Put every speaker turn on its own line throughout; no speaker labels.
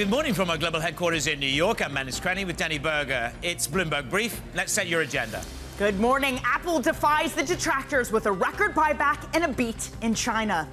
Good morning from our global headquarters in New York. I'm Manus Cranny with Danny Berger. It's Bloomberg Brief. Let's set your agenda.
Good morning. Apple defies the detractors with a record buyback and a beat in China.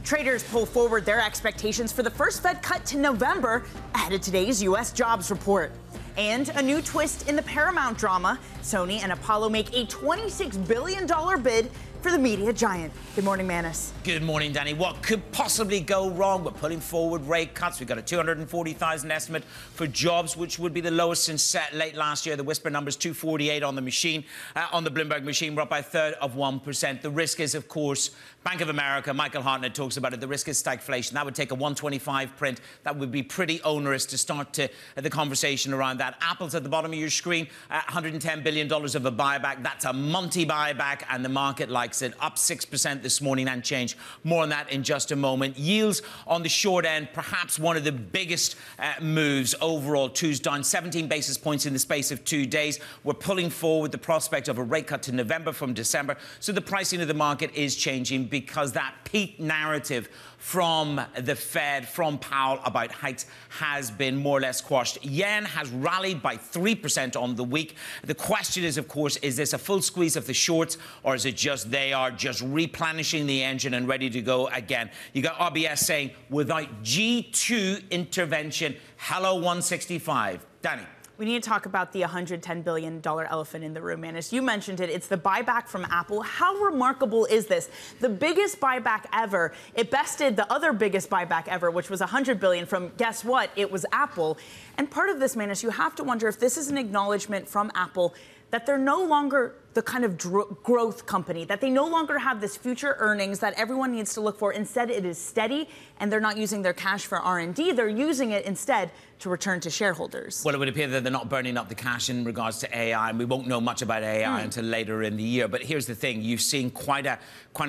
Traders pull forward their expectations for the first Fed cut to November ahead of today's U.S. jobs report. And a new twist in the Paramount drama. Sony and Apollo make a $26 billion bid for the media giant. Good morning, Manus.
Good morning, Danny. What could possibly go wrong? We're pulling forward rate cuts. We've got a 240,000 estimate for jobs, which would be the lowest since late last year. The whisper numbers 248 on the machine. On the Bloomberg machine, we're up by a third of 1%. The risk is, of course, Bank of America, Michael Hartnett talks about it. The risk is stagflation. That would take a 125 print. That would be pretty onerous to start the conversation around that. Apple's at the bottom of your screen, $110 billion of a buyback. That's a Monty buyback, and the market likes it. Up 6% this morning and change. More on that in just a moment. Yields on the short end, perhaps one of the biggest moves overall. Two's down 17 basis points in the space of 2 days. We're pulling forward the prospect of a rate cut to November from December. So the pricing of the market is changing because that peak narrative from the Fed, from Powell about hikes has been more or less quashed. Yen has rallied by 3% on the week. The question is, of course, is this a full squeeze of the shorts, or is it just they are just replenishing the engine and ready to go again? You got RBS saying, without G2 intervention, hello 165. Danny.
We need to talk about the $110 billion elephant in the room, Manus. You mentioned it. It's the buyback from Apple. How remarkable is this? The biggest buyback ever. It bested the other biggest buyback ever, which was $100 billion from, guess what? It was Apple. And part of this, Manus, you have to wonder if this is an acknowledgement from Apple that they're no longer the kind of growth company, that they no longer have this future earnings that everyone needs to look for. Instead, it is steady, and they're not using their cash for R&D. They're using it instead to return to shareholders.
Well, it would appear that they're not burning up the cash in regards to AI, and we won't know much about AI until later in the year. But here's the thing. You've seen quite a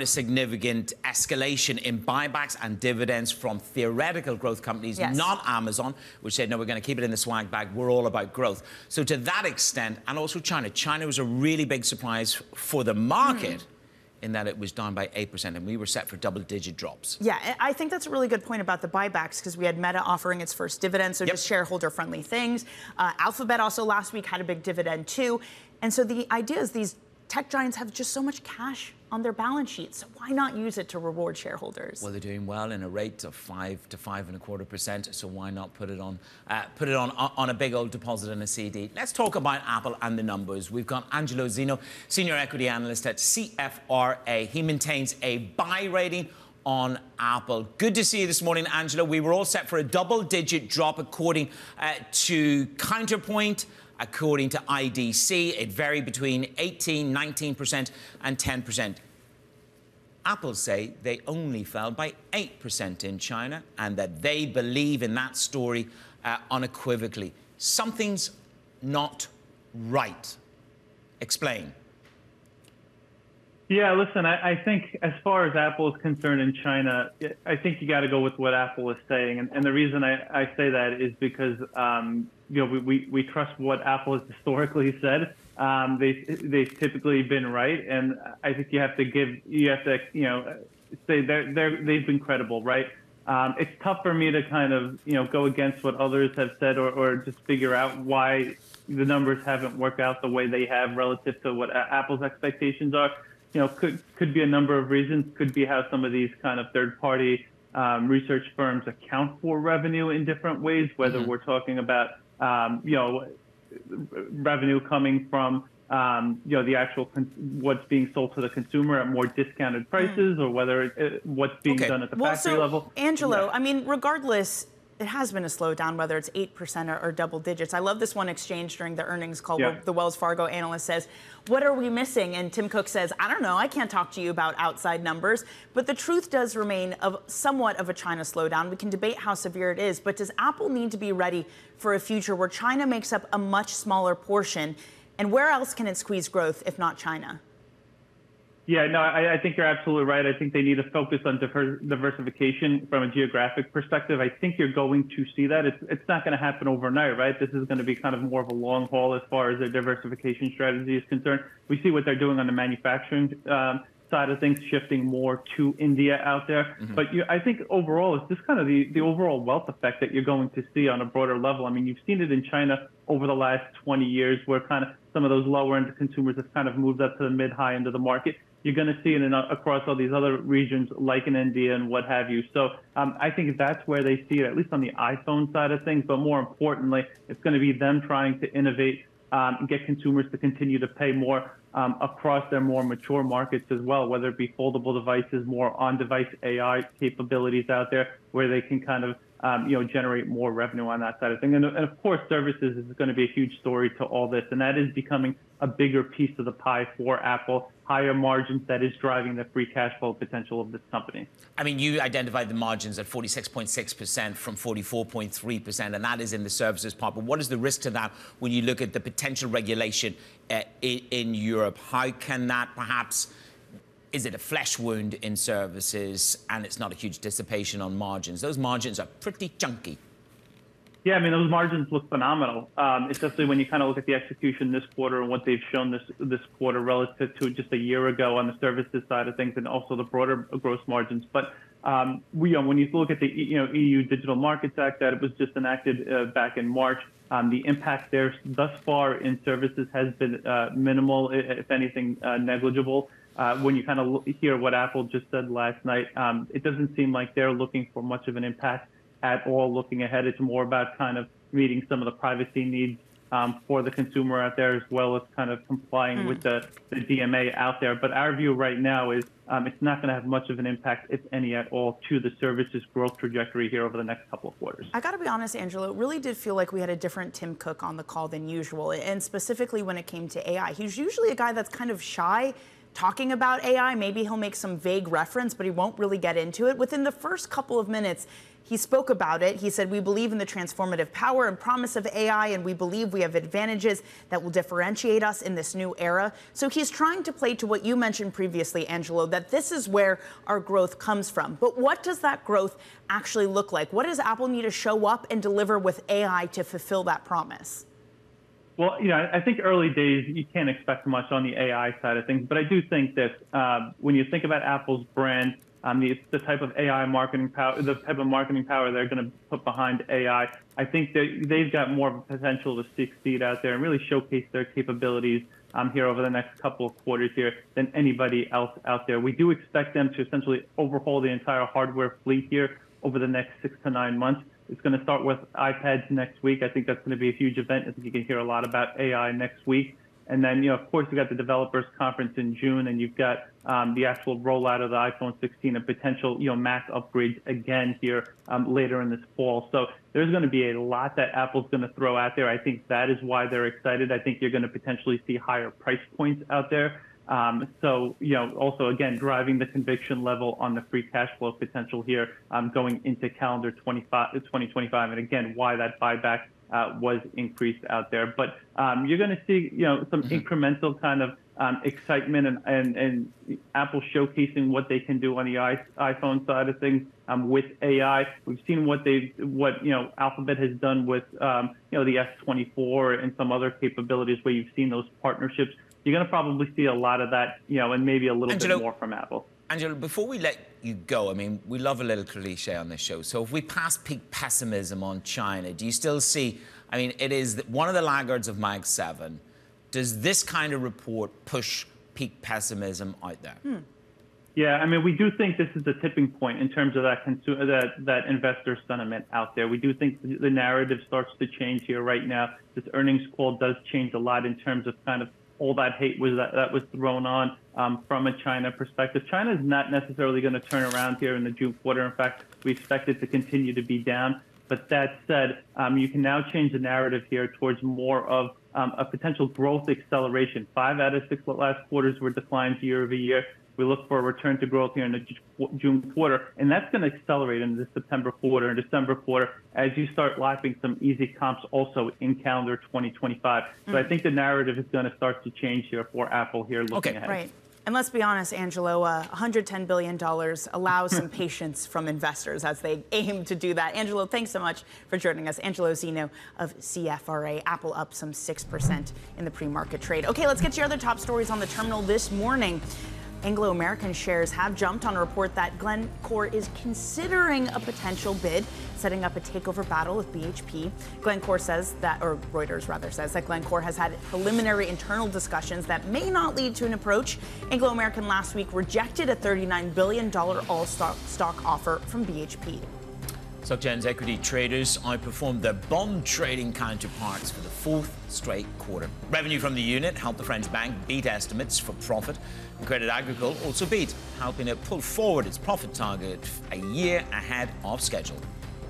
significant escalation in buybacks and dividends from theoretical growth companies, not Amazon, which said, no, we're going to keep it in the swag bag. We're all about growth. So to that extent, and also China. China was a really big surprise for the market in that it was down by 8%, and we were set for double-digit drops.
Yeah, I think that's a really good point about the buybacks, because we had Meta offering its first dividend, so just shareholder-friendly things. Alphabet also last week had a big dividend, too. And so the idea is these tech giants have just so much cash on their balance sheets. So why not use it to reward shareholders?
Well, they're doing well in a rate of 5 to 5.25%. So why not put it on a big old deposit in a CD? Let's talk about Apple and the numbers. We've got Angelo Zino, Senior Equity Analyst at CFRA. He maintains a buy rating on Apple. Good to see you this morning, Angelo. We were all set for a double-digit drop according to Counterpoint. According to IDC, it varied between 18, 19% and 10%. Apple say they only fell by 8% in China, and that they believe in that story unequivocally. Something's not right. Explain.
Yeah, listen, I think as far as Apple is concerned in China, I think you got to go with what Apple is saying. And the reason I say that is because, we trust what Apple has historically said. They've typically been right. And I think you have to say they've been credible, right? It's tough for me to kind of, go against what others have said or just figure out why the numbers haven't worked out the way they have relative to what Apple's expectations are. Could be a number of reasons. Could be how some of these kind of third-party research firms account for revenue in different ways, whether we're talking about, revenue coming from, the actual what's being sold to the consumer at more discounted prices, or whether what's being done at the factory level.
Angelo, I mean, regardless, it has been a slowdown, whether it's 8% or double digits. I love this one exchange during the earnings call where the Wells Fargo analyst says, what are we missing? And Tim Cook says, I don't know, I can't talk to you about outside numbers. But the truth does remain of somewhat of a China slowdown. We can debate how severe it is, but does Apple need to be ready for a future where China makes up a much smaller portion? And where else can it squeeze growth if not China?
Yeah, no, I think you're absolutely right. I think they need to focus on diversification from a geographic perspective. I think you're going to see that. It's not going to happen overnight, right? This is going to be kind of more of a long haul as far as their diversification strategy is concerned. We see what they're doing on the manufacturing side of things shifting more to India out there. But I think overall, it's just kind of the overall wealth effect that you're going to see on a broader level. I mean, you've seen it in China over the last 20 years where kind of some of those lower end consumers have kind of moved up to the mid-high end of the market. You're going to see it across all these other regions like in India and what have you. So I think that's where they see it, at least on the iPhone side of things. But more importantly, it's going to be them trying to innovate, get consumers to continue to pay more across their more mature markets as well, whether it be foldable devices, more on-device AI capabilities out there where they can kind of generate more revenue on that side of things. And of course, services is going to be a huge story to all this, and that is becoming a bigger piece of the pie for Apple, higher margins that is driving the free cash flow potential of this company.
I mean, you identified the margins at 46.6% from 44.3%, and that is in the services part. But what is the risk to that when you look at the potential regulation in Europe? How can that perhaps... Is it a flesh wound in services and it's not a huge dissipation on margins? Those margins are pretty chunky.
Yeah, I mean, those margins look phenomenal, especially when you kind of look at the execution this quarter and what they've shown this quarter relative to just a year ago on the services side of things and also the broader gross margins. But when you look at the EU Digital Markets Act that it was just enacted back in March, the impact there thus far in services has been minimal, if anything, negligible. When you kind of hear what Apple just said last night, it doesn't seem like they're looking for much of an impact at all looking ahead. It's more about kind of meeting some of the privacy needs for the consumer out there, as well as kind of complying with the DMA out there. But our view right now is it's not going to have much of an impact, if any at all, to the services growth trajectory here over the next couple of quarters.
I got to be honest, Angelo, it really did feel like we had a different Tim Cook on the call than usual, and specifically when it came to AI. He's usually a guy that's kind of shy talking about AI. Maybe he'll make some vague reference, but he won't really get into it. Within the first couple of minutes, he spoke about it. He said, we believe in the transformative power and promise of AI, and we believe we have advantages that will differentiate us in this new era. So he's trying to play to what you mentioned previously, Angelo, that this is where our growth comes from. But what does that growth actually look like? What does Apple need to show up and deliver with AI to fulfill that promise?
Well, I think early days, you can't expect much on the AI side of things. But I do think that when you think about Apple's brand, the type of AI marketing power, the type of marketing power they're going to put behind AI, I think they've got more of a potential to succeed out there and really showcase their capabilities here over the next couple of quarters here than anybody else out there. We do expect them to essentially overhaul the entire hardware fleet here over the next 6 to 9 months. It's going to start with iPads next week. I think that's going to be a huge event. I think you can hear a lot about AI next week. And then, of course, you've got the developers conference in June, and you've got the actual rollout of the iPhone 16 and potential, Mac upgrades again here later in this fall. So there's going to be a lot that Apple's going to throw out there. I think that is why they're excited. I think you're going to potentially see higher price points out there. Also, again, driving the conviction level on the free cash flow potential here going into calendar 2025. And again, why that buyback was increased out there. But you're going to see, some incremental kind of excitement and Apple showcasing what they can do on the iPhone side of things with AI. We've seen what Alphabet has done with, the S24 and some other capabilities where you've seen those partnerships. You're going to probably see a lot of that, and maybe a little bit more from Apple.
Angelo, before we let you go, I mean, we love a little cliche on this show. So if we pass peak pessimism on China, do you still see, I mean, it is one of the laggards of Mag 7. Does this kind of report push peak pessimism out there?
Yeah, I mean, we do think this is the tipping point in terms of that investor sentiment out there. We do think the narrative starts to change here right now. This earnings call does change a lot in terms of kind of all that hate that was thrown on from a China perspective. China is not necessarily going to turn around here in the June quarter. In fact, we expect it to continue to be down. But that said, you can now change the narrative here towards more of a potential growth acceleration. 5 out of 6 last quarters were declines year over year. We look for a return to growth here in the June quarter, and that's going to accelerate into the September quarter and December quarter as you start lapping some easy comps also in calendar 2025. So I think the narrative is going to start to change here for Apple here looking ahead.
Right. And let's be honest, Angelo, $110 billion allows some patience from investors as they aim to do that. Angelo, thanks so much for joining us. Angelo Zino of CFRA. Apple up some 6% in the pre-market trade. Okay, let's get to your other top stories on the terminal this morning. Anglo American shares have jumped on a report that Glencore is considering a potential bid, setting up a takeover battle with BHP. Glencore says that, or Reuters rather says that Glencore has had preliminary internal discussions that may not lead to an approach. Anglo American last week rejected a $39 billion all-stock offer from BHP.
SocGen's equity traders outperformed their bond trading counterparts for the fourth straight quarter. Revenue from the unit helped the French bank beat estimates for profit. And Credit Agricole also beat, helping it pull forward its profit target a year ahead of schedule.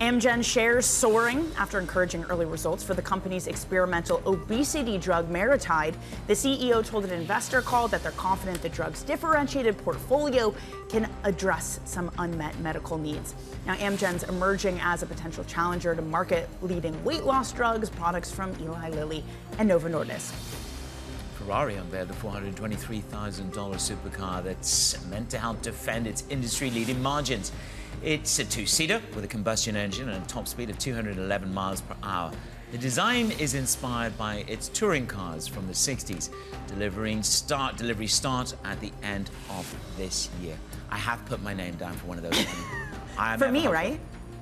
Amgen shares soaring after encouraging early results for the company's experimental obesity drug Maritide. The CEO told an investor call that they're confident the drug's differentiated portfolio can address some unmet medical needs. Now, Amgen's emerging as a potential challenger to market-leading weight loss drugs, products from Eli Lilly and Novo Nordisk.
Ferrari unveiled a $423,000 supercar that's meant to help defend its industry-leading margins. It's a two-seater with a combustion engine and a top speed of 211 miles per hour. The design is inspired by its touring cars from the 60s. Delivery start at the end of this year. I have put my name down for one of those.
For me, right?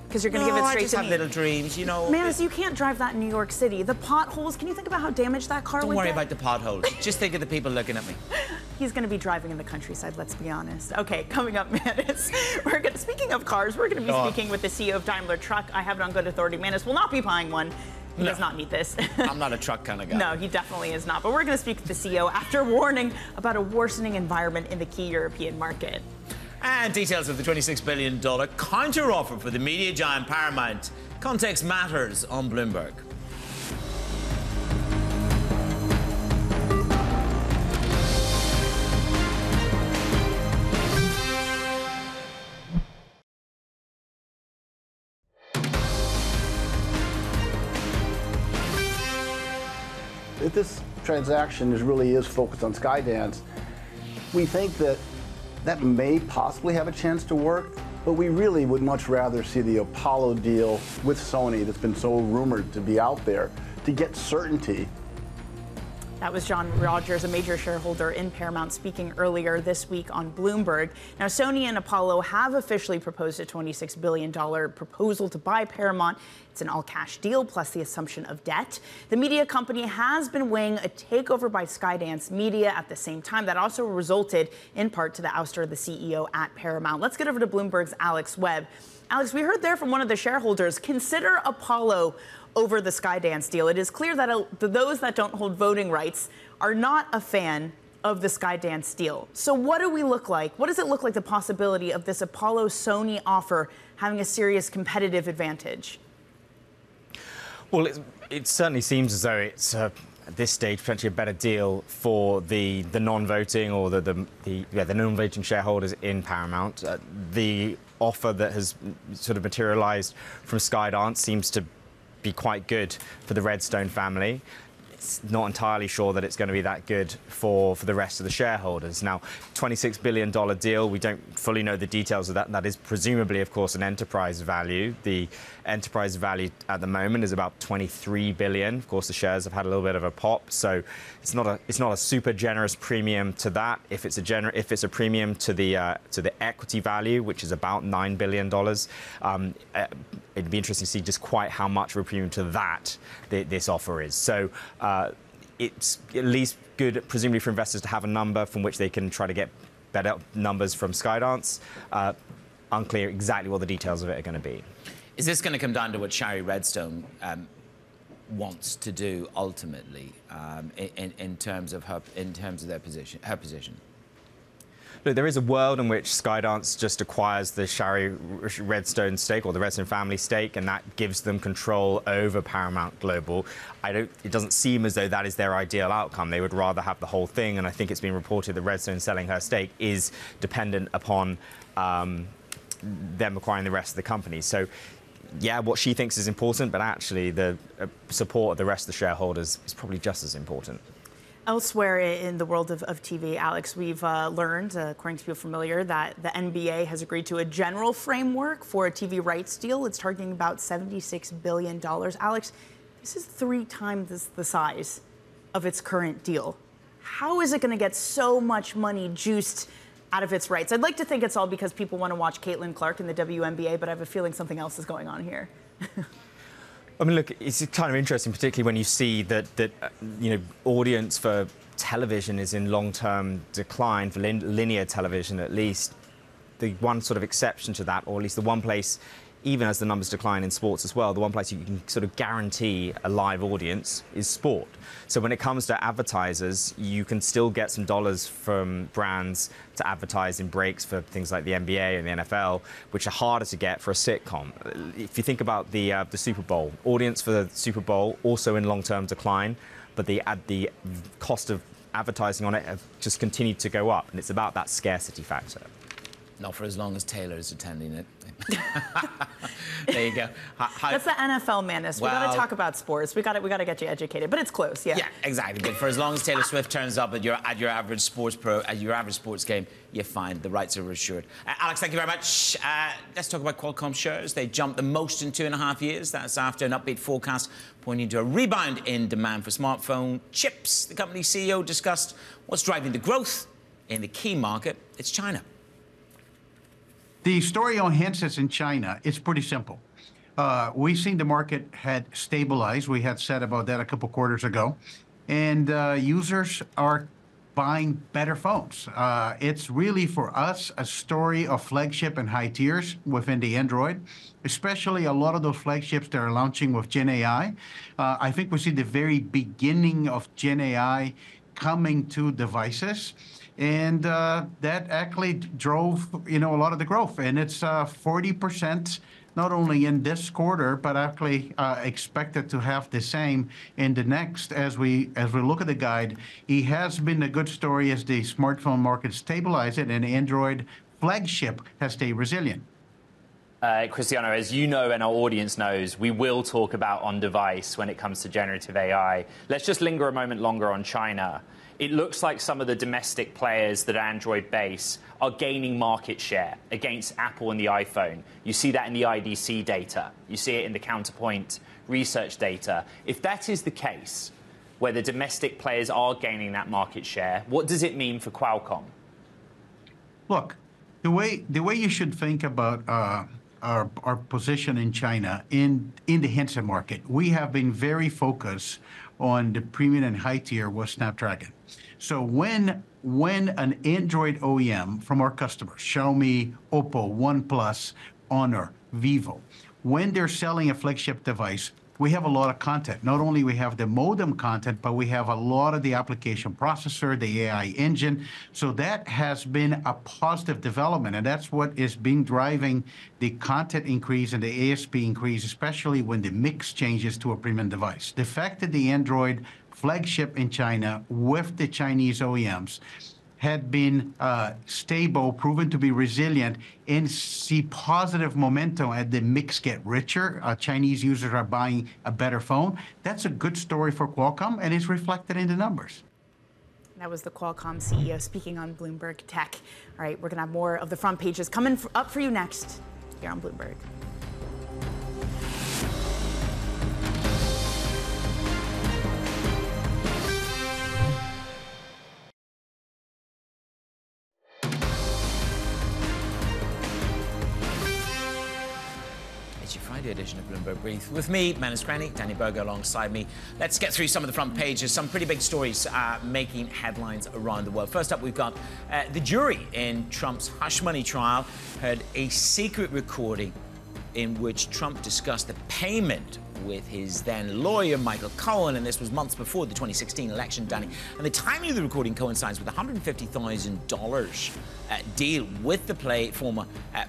Because you're going to give it straight to me.
I just have little dreams, you know.
Manis, you can't drive that in New York City. The potholes, can you think about how damaged that car would get?
Don't worry about the potholes. Just think of the people looking at me.
He's going to be driving in the countryside, let's be honest. Okay, coming up, Manis, speaking of cars, we're going to be speaking with the CEO of Daimler Truck. I have it on good authority. Manis will not be buying one. He does not need this.
I'm not a truck kind of guy.
No, he definitely is not. But we're going to speak with the CEO after warning about a worsening environment in the key European market.
And details of the $26 billion counteroffer for the media giant Paramount. Context matters on Bloomberg.
If this transaction really is focused on Skydance, we think that may possibly have a chance to work, but we really would much rather see the Apollo deal with Sony that's been so rumored to be out there to get certainty.
That was John Rogers, a major shareholder in Paramount, speaking earlier this week on Bloomberg. Now, Sony and Apollo have officially proposed a $26 billion proposal to buy Paramount. It's an all-cash deal plus the assumption of debt. The media company has been weighing a takeover by Skydance Media at the same time. That also resulted in part to the ouster of the CEO at Paramount. Let's get over to Bloomberg's Alex Webb. Alex, we heard there from one of the shareholders, consider Apollo over the Skydance deal. It is clear that those that don't hold voting rights are not a fan of the Skydance deal. So what do we look like? What does it look like, the possibility of this Apollo-Sony offer having a serious competitive advantage?
Well, it certainly seems as though it's, at this stage, potentially a better deal for the non-voting or the non-voting shareholders in Paramount. The offer that has sort of materialized from Skydance seems to be quite good for the Redstone family. It's not entirely sure that it's going to be that good for the rest of the shareholders. Now, $26 billion deal, we don't fully know the details of that. That is presumably, of course, an enterprise value. The enterprise value at the moment is about $23 billion. Of course, the shares have had a little bit of a pop, so it's not a super generous premium to that. If it's a premium to the equity value, which is about $9 billion, it'd be interesting to see just quite how much of a premium to that this offer is. So it's at least good, presumably, for investors to have a number from which they can try to get better numbers from Skydance. Unclear exactly what the details of it are going to be.
Is this going to come down to what Shari Redstone wants to do ultimately in terms of her position?
Look, there is a world in which Skydance just acquires the Shari Redstone stake or the Redstone family stake, and that gives them control over Paramount Global. It doesn't seem as though that is their ideal outcome. They would rather have the whole thing, and I think it's been reported that Redstone selling her stake is dependent upon them acquiring the rest of the company. So, yeah, what she thinks is important, but actually the support of the rest of the shareholders is probably just as important.
Elsewhere in the world of TV, Alex, we've learned, according to people familiar, that the NBA has agreed to a general framework for a TV rights deal. It's targeting about $76 billion. Alex, this is 3 times the size of its current deal. How is it going to get so much money juiced out of its rights. I'd like to think it's all because people want to watch Caitlin Clark in the WNBA, but I have a feeling something else is going on here.
I mean, look, it's kind of interesting, particularly when you see that audience for television is in long-term decline, for linear television at least. The one sort of exception to that, or at least the one place, even as the numbers decline in sports as well, the one place you can sort of guarantee a live audience is sport. So when it comes to advertisers, you can still get some dollars from brands to advertise in breaks for things like the NBA and the NFL, which are harder to get for a sitcom. If you think about the Super Bowl, audience for the Super Bowl also in long-term decline, but the cost of advertising on it have just continued to go up, and it's about that scarcity factor.
Not for as long as Taylor is attending it. There you go.
That's the NFL madness. We got to talk about sports. We got to get you educated, but it's close. Yeah.
Yeah, exactly. But for as long as Taylor Swift turns up at your average sports game, you're fine. The rights are assured. Alex, thank you very much. Let's talk about Qualcomm shares. They jumped the most in 2.5 years. That's after an upbeat forecast pointing to a rebound in demand for smartphone chips. The company's CEO discussed what's driving the growth in the key market. It's China.
The story on handsets in China, it's pretty simple. We've seen the market had stabilized. We had said about that a couple quarters ago. And users are buying better phones. It's really, for us, a story of flagship and high tiers within the Android, especially a lot of those flagships that are launching with Gen AI. I think we see the very beginning of Gen AI coming to devices. And that actually drove, a lot of the growth. And it's 40%, not only in this quarter, but actually expected to have the same in the next. As we look at the guide, it has been a good story as the smartphone market stabilizes, and Android flagship has stayed resilient.
Cristiano, as you know and our audience knows, we will talk about on-device when it comes to generative AI. Let's just linger a moment longer on China. It looks like some of the domestic players that are Android-based are gaining market share against Apple and the iPhone. You see that in the IDC data. You see it in the Counterpoint research data. If that is the case, where the domestic players are gaining that market share, what does it mean for Qualcomm?
Look, the way you should think about our position in China in the handset market, we have been very focused on the premium and high tier with Snapdragon. So when an Android OEM from our customers, Xiaomi, Oppo, OnePlus, Honor, Vivo, when they're selling a flagship device, we have a lot of content. Not only we have the modem content, but we have a lot of the application processor, the AI engine. So that has been a positive development, and that's what is being driving the content increase and the ASP increase, especially when the mix changes to a premium device. The fact that the Android flagship in China with the Chinese OEMs had been stable, proven to be resilient, and see positive momentum as the mix get richer. Chinese users are buying a better phone. That's a good story for Qualcomm, and it's reflected in the numbers.
That was the Qualcomm CEO speaking on Bloomberg Tech. All right, we're going to have more of the front pages coming up for you next here on Bloomberg.
Friday edition of Bloomberg Brief. With me, Manus Granny, Danny Berger alongside me. Let's get through some of the front pages. Some pretty big stories making headlines around the world. First up, we've got the jury in Trump's hush money trial heard a secret recording in which Trump discussed the payment with his then lawyer, Michael Cohen, and this was months before the 2016 election, Danny. And the timing of the recording coincides with a $150,000 deal with the former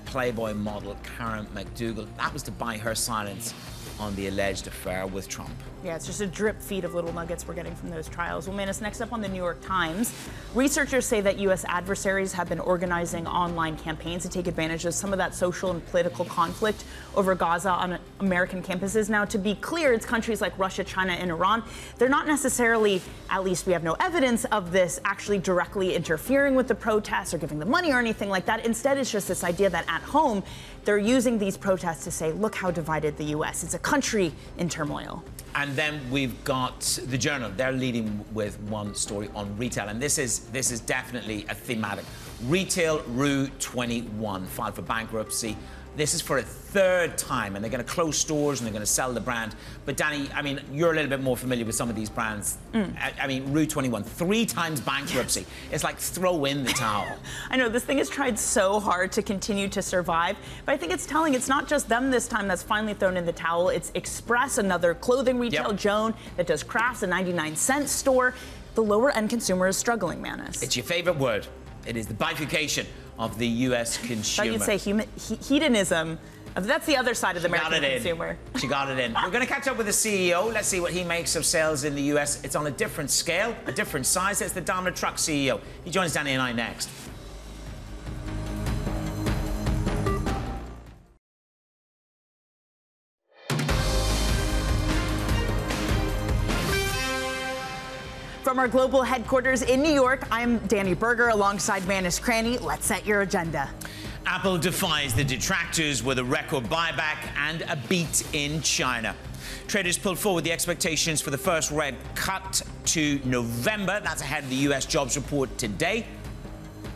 Playboy model, Karen McDougal. That was to buy her silence on the alleged affair with Trump.
Yeah, it's just a drip feed of little nuggets we're getting from those trials. Well, Manus, next up on the New York Times, researchers say that U.S. adversaries have been organizing online campaigns to take advantage of some of that social and political conflict over Gaza on American campuses. Now, to be clear, it's countries like Russia, China, and Iran. They're not necessarily, at least we have no evidence of this, actually directly interfering with the protests or giving them money or anything like that. Instead, it's just this idea that at home, they're using these protests to say, look how divided the U.S. It's a country in turmoil.
And then we've got the Journal. They're leading with one story on retail, and this is definitely a thematic Retail Rue 21 filed for bankruptcy. This is for a third time, and they're going to close stores and they're going to sell the brand. But Danny, I mean, you're a little bit more familiar with some of these brands. I mean, Rue 21, 3 times bankruptcy. It's like throw in the towel.
I know, this thing has tried so hard to continue to survive, but I think it's telling it's not just them this time that's finally thrown in the towel. It's Express, another clothing retail Joan that does crafts, a 99-cent store. The lower-end consumer is struggling, Manus.
It's your favorite word. It is the bifurcation of the U.S. consumer.
Thought you'd say hedonism. That's the other side of the American consumer.
She got it in. We're going to catch up with the CEO. Let's see what he makes of sales in the U.S. It's on a different scale, a different size. It's the Daimler Truck CEO. He joins Danny and I next.
From our global headquarters in New York, I'm Danny Berger alongside Manus Cranny. Let's set your agenda.
Apple defies the detractors with a record buyback and a beat in China. Traders pulled forward the expectations for the first rate cut to November. That's ahead of the U.S. jobs report today.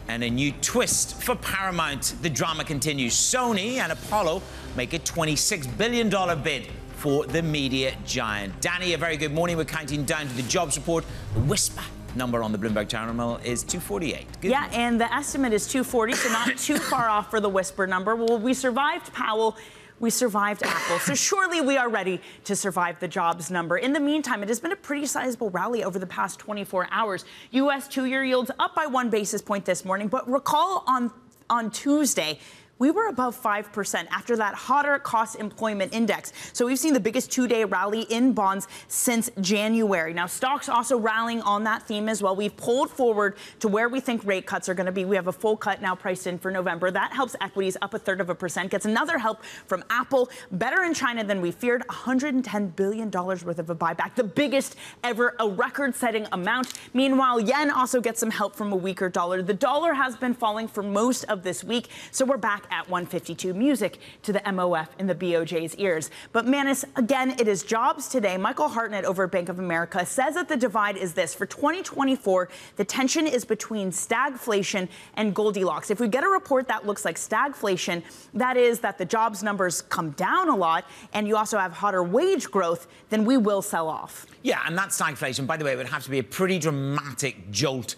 And a new twist for Paramount. The drama continues. Sony and Apollo make a $26 billion bid for the media giant. Danny, a very good morning. We're counting down to the jobs report. The whisper number on the Bloomberg terminal is 248. Good morning.
And the estimate is 240, so not too far off for the whisper number. Well, we survived Powell. We survived Apple. So surely we are ready to survive the jobs number. In the meantime, it has been a pretty sizable rally over the past 24 hours. U.S. two-year yields up by 1 basis point this morning. But recall on Tuesday, we were above 5% after that hotter cost employment index. So we've seen the biggest two-day rally in bonds since January. Now, stocks also rallying on that theme as well. We've pulled forward to where we think rate cuts are going to be. We have a full cut now priced in for November. That helps equities up 1/3%. Gets another help from Apple. Better in China than we feared. $110 billion worth of a buyback. The biggest ever, a record-setting amount. Meanwhile, yen also gets some help from a weaker dollar. The dollar has been falling for most of this week, so we're back at 152. Music to the MOF in the BOJ's ears. But Manus, again, it is jobs today. Michael Hartnett over at Bank of America says that the divide is this. For 2024, the tension is between stagflation and Goldilocks. If we get a report that looks like stagflation, that is that the jobs numbers come down a lot and you also have hotter wage growth, then we will sell off.
Yeah, and that stagflation, by the way, would have to be a pretty dramatic jolt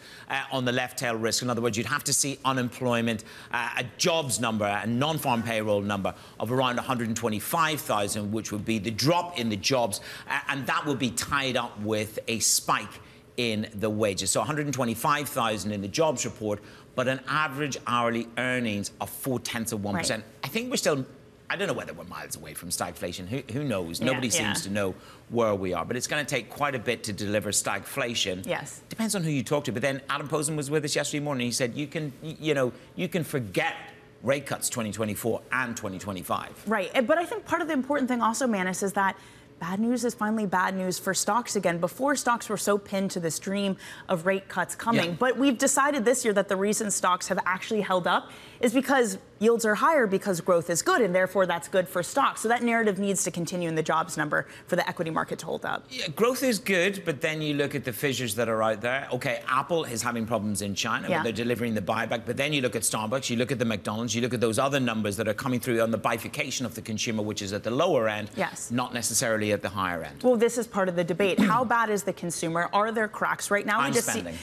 on the left tail risk. In other words, you'd have to see unemployment, a jobs number, a non-farm payroll number of around 125,000, which would be the drop in the jobs, and that would be tied up with a spike in the wages. So 125,000 in the jobs report, but an average hourly earnings of 0.4%. Right. I think we're still, I don't know whether we're miles away from stagflation. Who knows? Nobody seems to know where we are. But it's going to take quite a bit to deliver stagflation.
Yes.
Depends on who you talk to. But then Adam Posen was with us yesterday morning. He said you can forget rate cuts 2024 and 2025.
Right. But I think part of the important thing also, Manus, is that bad news is finally bad news for stocks again. Before, stocks were so pinned to this dream of rate cuts coming. Yeah. But we've decided this year that the reason stocks have actually held up is because yields are higher because growth is good, and therefore that's good for stocks. So that narrative needs to continue in the jobs number for the equity market to hold up.
Yeah, growth is good, but then you look at the fissures that are out there. Okay, Apple is having problems in China, but they're delivering the buyback. But then you look at Starbucks, you look at the McDonald's, you look at those other numbers that are coming through on the bifurcation of the consumer, which is at the lower end, not necessarily at the higher end.
Well, this is part of the debate. How bad is the consumer? Are there cracks right now?
I'm spending.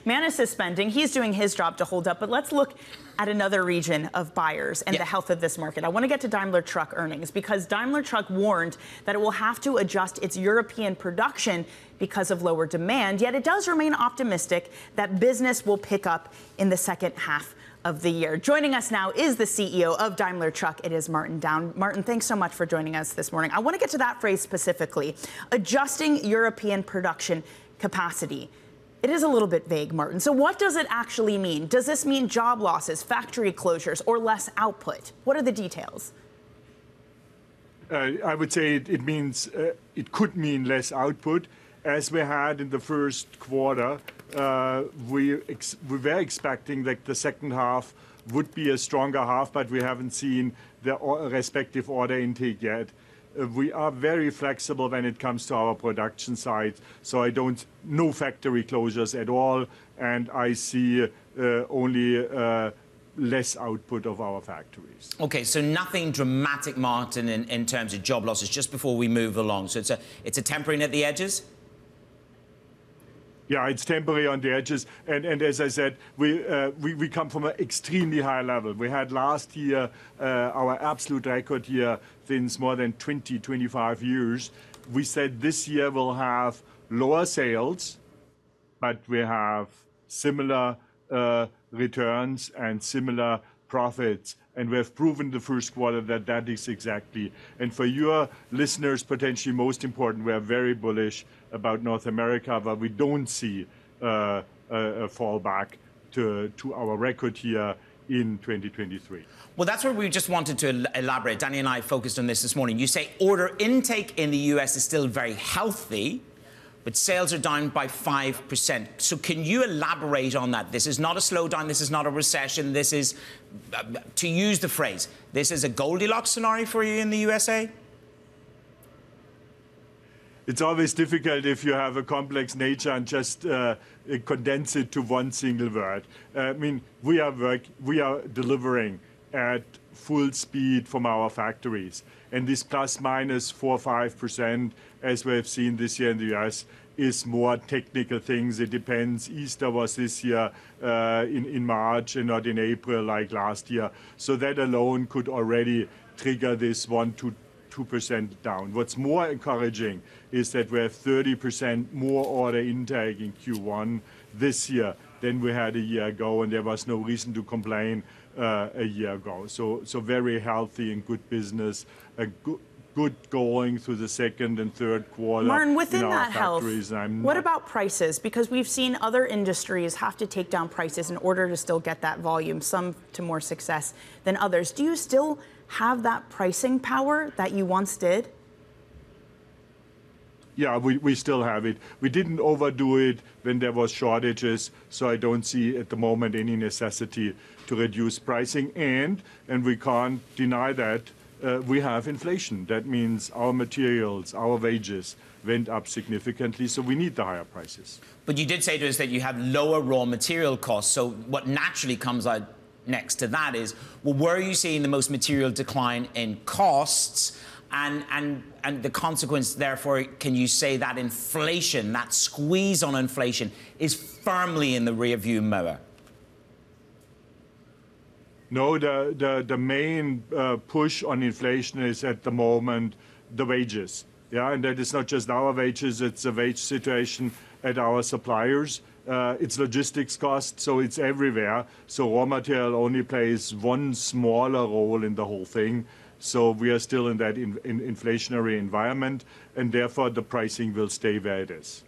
Manus is spending. He's doing his job to hold up. But let's look at another region of buyers and the health of this market. I want to get to Daimler Truck earnings because Daimler Truck warned that it will have to adjust its European production because of lower demand, yet it does remain optimistic that business will pick up in the second half of the year. Joining us now is the CEO of Daimler Truck. It is Martin Daum. Martin, thanks so much for joining us this morning. I want to get to that phrase specifically, adjusting European production capacity. It is a little bit vague, Martin. So what does it actually mean? Does this mean job losses, factory closures, or less output? What are the details?
I would say it means it could mean less output. As we had in the first quarter, we were expecting that the second half would be a stronger half, but we haven't seen the respective order intake yet. we are very flexible when it comes to our production side. So no factory closures at all, and I see only less output of our factories.
Okay, so nothing dramatic, Martin, in terms of job losses, just before we move along. So it's a tempering at the edges?
Yeah, it's temporary on the edges. And as I said, we come from an extremely high level. We had last year our absolute record year since more than 25 years. We said this year we'll have lower sales, but we have similar returns and similar profits. And we have proven the first quarter that that is exactly. And for your listeners, potentially most important, we are very bullish about North America, but we don't see a fallback to our record here in 2023.
Well, that's where we just wanted to elaborate. Danny and I focused on this morning. You say order intake in the US is still very healthy, but sales are down by 5%. So can you elaborate on that? This is not a slowdown. This is not a recession. This is, to use the phrase, this is a Goldilocks scenario for you in the USA?
It's always difficult if you have a complex nature and just condense it to one single word. I mean, we are delivering at full speed from our factories. And this plus minus 4-5%, as we have seen this year in the US, is more technical things. It depends. Easter was this year in March and not in April like last year. So that alone could already trigger this 1-2% down. What's more encouraging is that we have 30% more order intake in Q1 this year than we had a year ago, and there was no reason to complain a year ago. So very healthy and good business, a good going through the second and third quarter.
Martin, within
in our
that health,
factories.
what about prices? Because we've seen other industries have to take down prices in order to still get that volume, some to more success than others. Do you still have that pricing power that you once did?
Yeah, we still have it. We didn't overdo it when there was shortages, so I don't see at the moment any necessity to reduce pricing. And we can't deny that we have inflation. That means our materials, our wages went up significantly, so we need the higher prices.
But you did say to us that you have lower raw material costs, so what naturally comes out next to that is, well, where are you seeing the most material decline in costs? And the consequence, therefore, can you say that inflation, that squeeze on inflation, is firmly in the rearview mirror?
No, the main push on inflation is at the moment the wages. Yeah, and that is not just our wages, it's a wage situation at our suppliers. It's logistics cost, so it's everywhere. So raw material only plays one smaller role in the whole thing. So we are still in that inflationary environment, and therefore the pricing will stay where it is.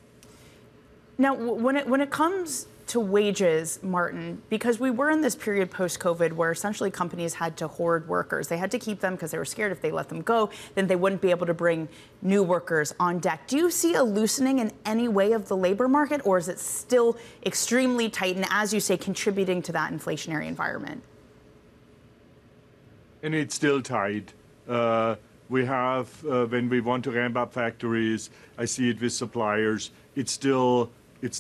Now, when it comes to wages, Martin, because we were in this period post-COVID where essentially companies had to hoard workers. They had to keep them because they were scared if they let them go, then they wouldn't be able to bring new workers on deck. Do you see a loosening in any way of the labor market, or is it still extremely tight and, as you say, contributing to that inflationary environment? And
it's still tight. We have, when we want to ramp up factories, I see it with suppliers, it's still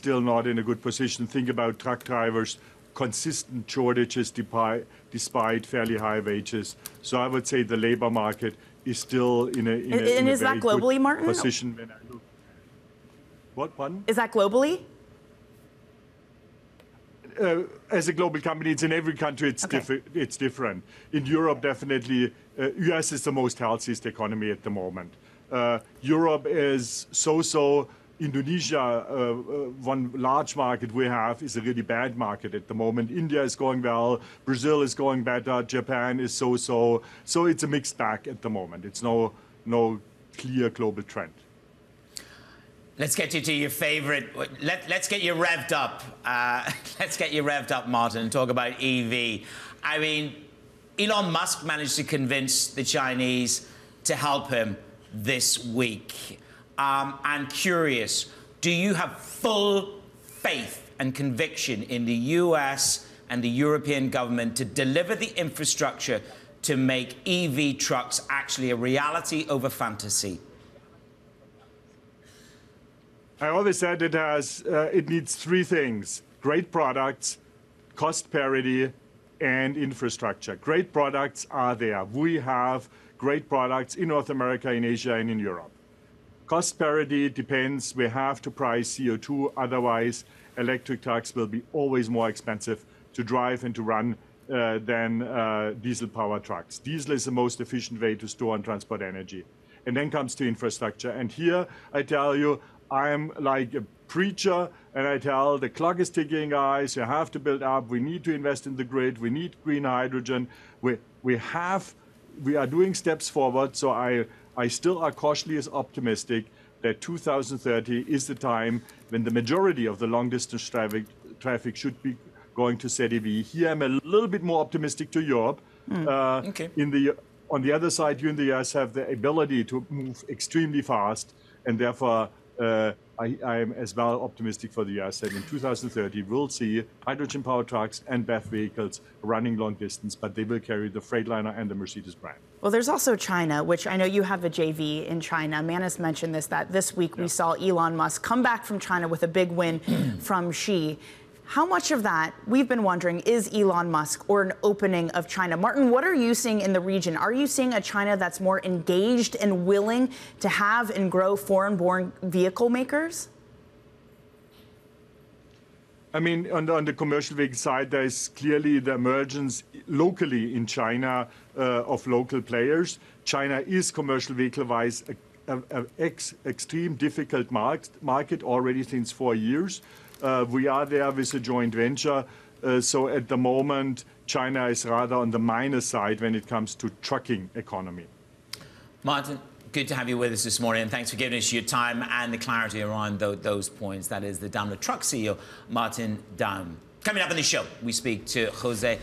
not in a good position. Think about truck drivers, consistent shortages despite fairly high wages. So I would say the labor market is still in a very
globally,
good
Martin?
position. When I look. What, pardon?
Is that globally?
As a global company, it's in every country, it's different. In Europe, definitely, US is the most healthiest economy at the moment. Europe is so-so. Indonesia, one large market we have, is a really bad market at the moment. India is going well, Brazil is going better, Japan is so-so. So it's a mixed bag at the moment. It's no clear global trend.
Let's get you to your favorite. Let's get you revved up. Let's get you revved up, Martin, and talk about EV. I mean, Elon Musk managed to convince the Chinese to help him this week. I'm curious, do you have full faith and conviction in the US and the European government to deliver the infrastructure to make EV trucks actually a reality over fantasy?
I always said it needs three things: great products, cost parity, and infrastructure. Great products are there. We have great products in North America, in Asia, and in Europe. Cost parity depends. We have to price CO2. Otherwise, electric trucks will be always more expensive to drive and to run than diesel-powered trucks. Diesel is the most efficient way to store and transport energy. And then comes to infrastructure. And here, I tell you, I'm like a preacher, and I tell the clock is ticking, guys. You have to build up. We need to invest in the grid. We need green hydrogen. We are doing steps forward. So I still are cautiously optimistic that 2030 is the time when the majority of the long-distance traffic should be going to ZEV. Here, I'm a little bit more optimistic to Europe.
Okay.
On the other side, you in the US have the ability to move extremely fast, and therefore I am as well optimistic for the US that in 2030 we'll see hydrogen-powered trucks and BEV vehicles running long distance, but they will carry the Freightliner and the Mercedes brand.
Well, there's also China, which I know you have a JV in China. Manus mentioned this week we saw Elon Musk come back from China with a big win from Xi. How much of that, we've been wondering, is Elon Musk or an opening of China? Martin, what are you seeing in the region? Are you seeing a China that's more engaged and willing to have and grow foreign-born vehicle makers?
I mean, on the commercial vehicle side, there is clearly the emergence locally in China of local players. China is commercial vehicle-wise an extreme difficult market already since 4 years. We are there with a joint venture. So at the moment, China is rather on the minus side when it comes to trucking economy.
Martin, good to have you with us this morning, and thanks for giving us your time and the clarity around those points. That is the Daimler Trucks CEO, Martin Daum. Coming up on the show, we speak to Jose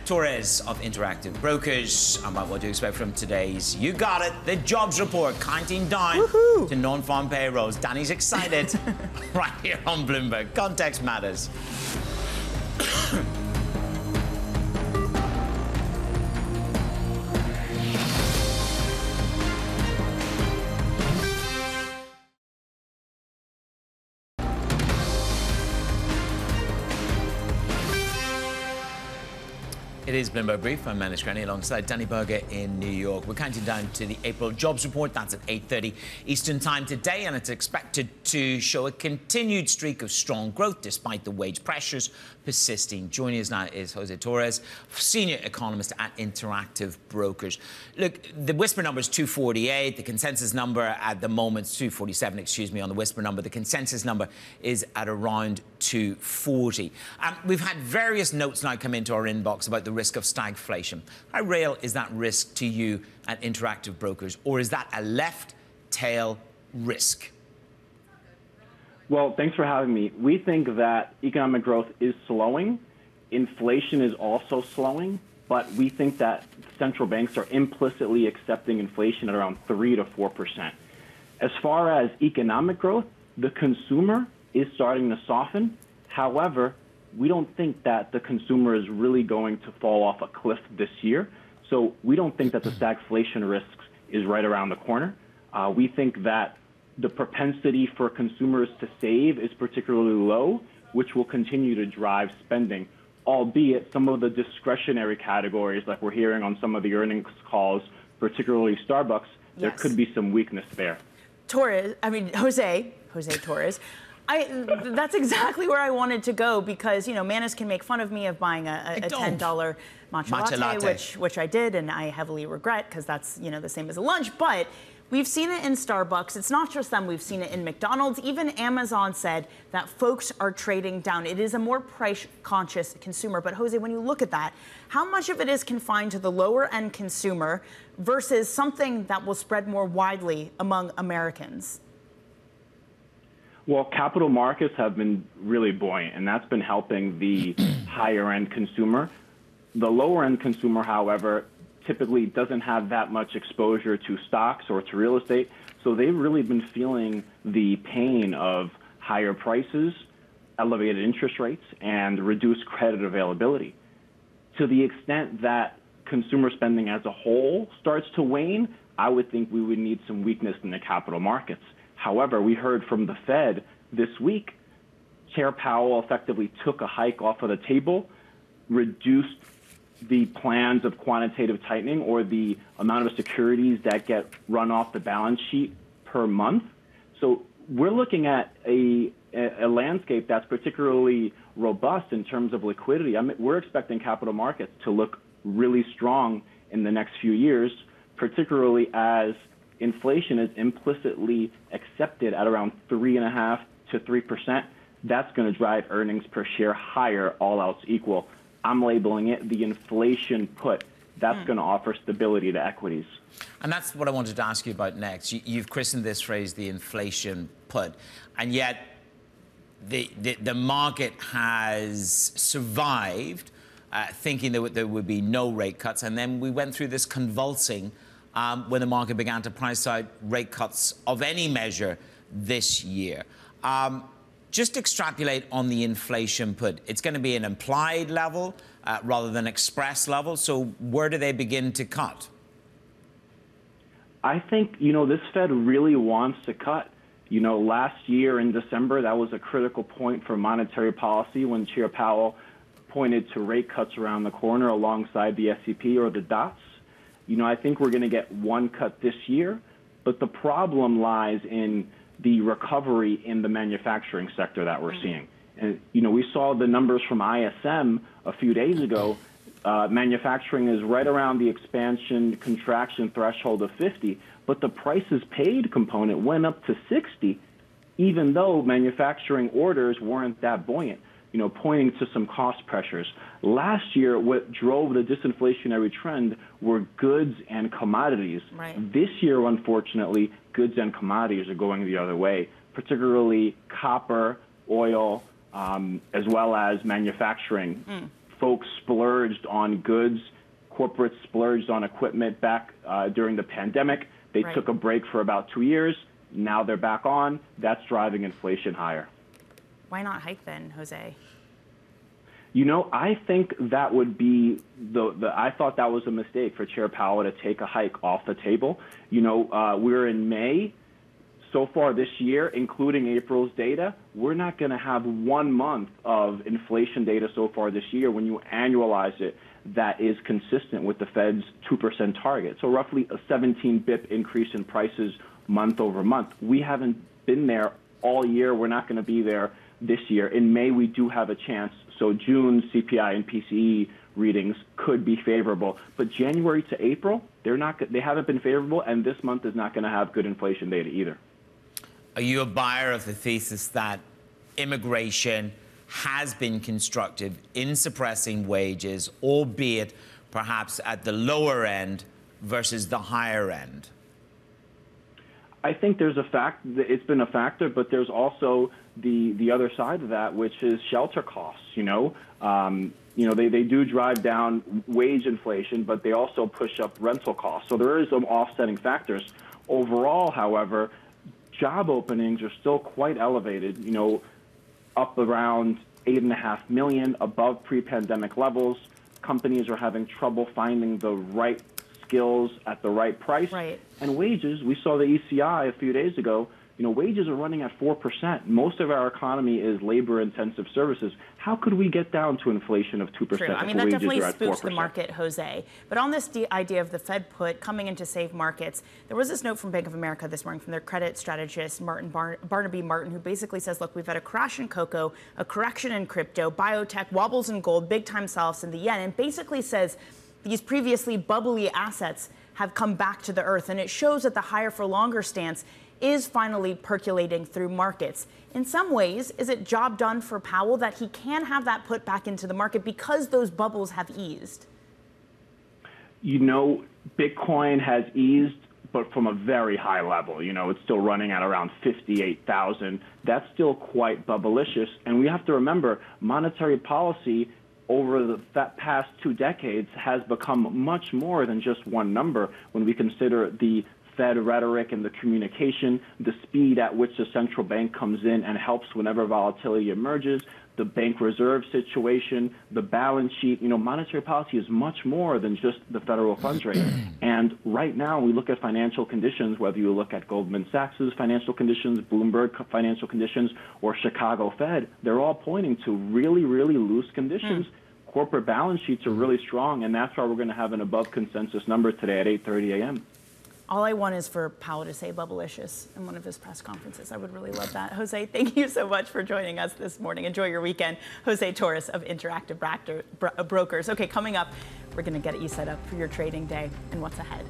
Torres of Interactive Brokers about what to expect from today's, you got it, the jobs report, counting down to non-farm payrolls. Danny's excited. Right here on Bloomberg. Context matters. It is Bloomberg Brief. I'm Manus Granny alongside Danny Berger in New York. We're counting down to the April jobs report. That's at 8:30 Eastern time today, and it's expected to show a continued streak of strong growth despite the wage pressures persisting. Joining us now is Jose Torres, Senior Economist at Interactive Brokers. Look, the whisper number is 248. The consensus number at the moment is 247, excuse me, on the whisper number. The consensus number is at around 240. We've had various notes now come into our inbox about the risk of stagflation. How real is that risk to you at Interactive Brokers, or is that a left tail risk?
Well, thanks for having me. We think that economic growth is slowing. Inflation is also slowing, but we think that central banks are implicitly accepting inflation at around 3 to 4%. As far as economic growth, the consumer is starting to soften. However, we don't think that the consumer is really going to fall off a cliff this year. So we don't think that the stagflation risks is right around the corner. We think that the propensity for consumers to save is particularly low, which will continue to drive spending, albeit some of the discretionary categories, like we're hearing on some of the earnings calls, particularly Starbucks, there could be some weakness there.
Jose Torres. That's exactly where I wanted to go because, you know, Manus can make fun of me of buying a $10 matcha latte, which I did, and I heavily regret because that's, you know, the same as a lunch. But we've seen it in Starbucks. It's not just them. We've seen it in McDonald's. Even Amazon said that folks are trading down. It is a more price-conscious consumer. But, Jose, when you look at that, how much of it is confined to the lower-end consumer versus something that will spread more widely among Americans?
Well, capital markets have been really buoyant, and that's been helping the higher-end consumer. The lower-end consumer, however, typically doesn't have that much exposure to stocks or to real estate, so they've really been feeling the pain of higher prices, elevated interest rates, and reduced credit availability. To the extent that consumer spending as a whole starts to wane, I would think we would need some weakness in the capital markets. However, we heard from the Fed this week, Chair Powell effectively took a hike off of the table, reduced the plans of quantitative tightening or the amount of securities that get run off the balance sheet per month. So we're looking at a landscape that's particularly robust in terms of liquidity. We're expecting capital markets to look really strong in the next few years, particularly as inflation is implicitly accepted at around 3.5% to 3%. That's going to drive earnings per share higher, all else equal. I'm labeling it the inflation put. That's going to offer stability to equities.
And that's what I wanted to ask you about next. You've christened this phrase the inflation put, and yet the market has survived thinking that there would be no rate cuts, and then we went through this convulsing when the market began to price out rate cuts of any measure this year. Just extrapolate on the inflation put. It's going to be an implied level rather than express level. So where do they begin to cut?
I think, this Fed really wants to cut. Last year in December, that was a critical point for monetary policy when Chair Powell pointed to rate cuts around the corner alongside the SEP or the dots. I think we're going to get one cut this year, but the problem lies in the recovery in the manufacturing sector that we're seeing. And, we saw the numbers from ISM a few days ago. Manufacturing is right around the expansion contraction threshold of 50, but the prices paid component went up to 60, even though manufacturing orders weren't that buoyant, pointing to some cost pressures. Last year, what drove the disinflationary trend were goods and commodities.
Right.
This year, unfortunately, goods and commodities are going the other way, particularly copper, oil, as well as manufacturing. Folks splurged on goods. Corporates splurged on equipment back during the pandemic. They took a break for about 2 years. Now they're back on. That's driving inflation higher.
Why not hike then, Jose?
I think that would be I thought that was a mistake for Chair Powell to take a hike off the table. We're in May. So far this year, including April's data, we're not going to have 1 month of inflation data so far this year when you annualize it that is consistent with the Fed's 2% target. So roughly a 17 BIP increase in prices month over month. We haven't been there all year. We're not going to be there this year. In May, we do have a chance. So June CPI and PCE readings could be favorable. But January to April, they haven't been favorable, and this month is not going to have good inflation data either.
Are you a buyer of the thesis that immigration has been constructive in suppressing wages, albeit perhaps at the lower end versus the higher end?
I think there's it's been a factor, but there's also the other side of that, which is shelter costs. They do drive down wage inflation, but they also push up rental costs. So there is some offsetting factors. Overall, however, job openings are still quite elevated, up around 8.5 million, above pre-pandemic levels. Companies are having trouble finding the right skills at the right price.
Right.
And wages, we saw the ECI a few days ago, wages are running at 4%. Most of our economy is labor-intensive services. How could we get down to inflation of 2%?
True. I mean, that definitely spooks the market, Jose. But on this idea of the Fed put coming in to save markets, there was this note from Bank of America this morning from their credit strategist, Barnaby Martin, who basically says, look, we've had a crash in cocoa, a correction in crypto, biotech, wobbles in gold, big-time sell-offs in the yen, and basically says these previously bubbly assets have come back to the earth. And it shows that the higher for longer stance is finally percolating through markets. In some ways, is it job done for Powell that he can have that put back into the market because those bubbles have eased?
Bitcoin has eased, but from a very high level. It's still running at around 58,000. That's still quite bubblicious. And we have to remember, monetary policy over the past 2 decades has become much more than just one number when we consider the Fed rhetoric and the communication, the speed at which the central bank comes in and helps whenever volatility emerges, the bank reserve situation, the balance sheet. Monetary policy is much more than just the federal funds rate. And right now, we look at financial conditions, whether you look at Goldman Sachs' financial conditions, Bloomberg financial conditions, or Chicago Fed, they're all pointing to really, really loose conditions. Corporate balance sheets are really strong, and that's why we're going to have an above consensus number today at 8:30 a.m.
All I want is for Powell to say bubblicious in one of his press conferences. I would really love that. Jose, thank you so much for joining us this morning. Enjoy your weekend. Jose Torres of Interactive Brokers. Okay, coming up, we're going to get you set up for your trading day and what's ahead.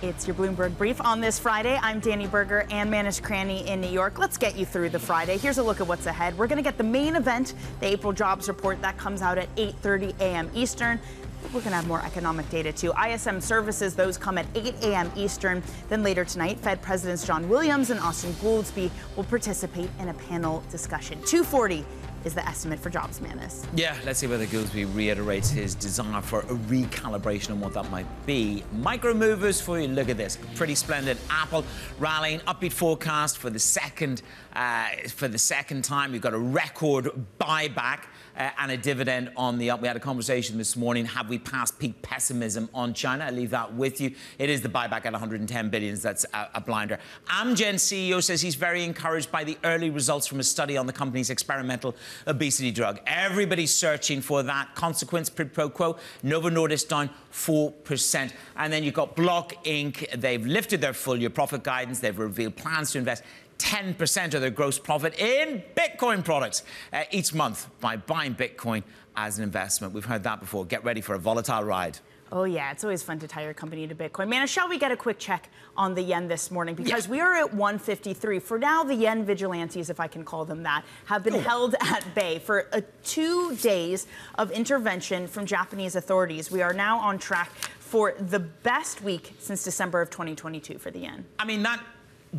It's your Bloomberg Brief on this Friday. I'm Danny Berger and Manish Cranny in New York. Let's get you through the Friday. Here's a look at what's ahead. We're going to get the main event, the April jobs report that comes out at 8:30 a.m. Eastern. We're going to have more economic data, too. ISM services, those come at 8 a.m. Eastern. Then later tonight, Fed Presidents John Williams and Austin Goolsbee will participate in a panel discussion. 240 is the estimate for jobs, Manis.
Yeah, let's see whether Goolsbee reiterates his desire for a recalibration on what that might be. Micro movers for you. Look at this. Pretty splendid. Apple rallying, upbeat forecast for the second time. We've got a record buyback and a dividend on the up. We had a conversation this morning. Have we passed peak pessimism on China? I leave that with you. It is the buyback at 110 billion. That's a blinder. Amgen CEO says he's very encouraged by the early results from a study on the company's experimental obesity drug. Everybody's searching for that consequence, quid pro quo. Novo Nordisk down 4%. And then you've got Block Inc. They've lifted their full-year profit guidance. They've revealed plans to invest 10% of their gross profit in Bitcoin products each month by buying Bitcoin as an investment. We've heard that before. Get ready for a volatile ride.
Oh, yeah, it's always fun to tie your company to Bitcoin. Man, shall we get a quick check on the yen this morning? Because we are at 153. For now, the yen vigilantes, if I can call them that, have been held at bay for 2 days of intervention from Japanese authorities. We are now on track for the best week since December of 2022 for the yen.
I mean, that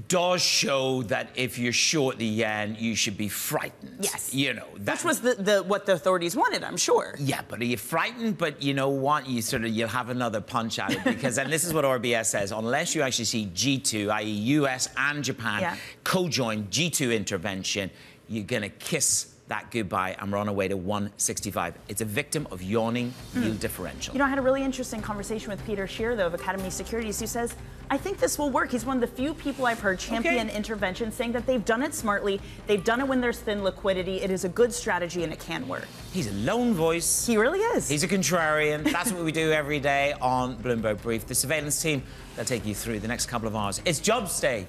does show that if you're short the yen, you should be frightened.
Yes.
That
was what the authorities wanted, I'm sure.
Yeah, but are you frightened? But you know what? You'll have another punch at it because, and this is what RBS says, unless you actually see G2, i.e. US and Japan, co-join G2 intervention, you're going to kiss that goodbye, and we're on our way to 165. It's a victim of yawning yield differential.
I had a really interesting conversation with Peter Scheer, though, of Academy Securities, who says, I think this will work. He's one of the few people I've heard champion intervention, saying that they've done it smartly. They've done it when there's thin liquidity. It is a good strategy, and it can work.
He's a lone voice.
He really is.
He's a contrarian. That's what we do every day on Bloomberg Brief. The surveillance team, they'll take you through the next couple of hours. It's Jobs Day.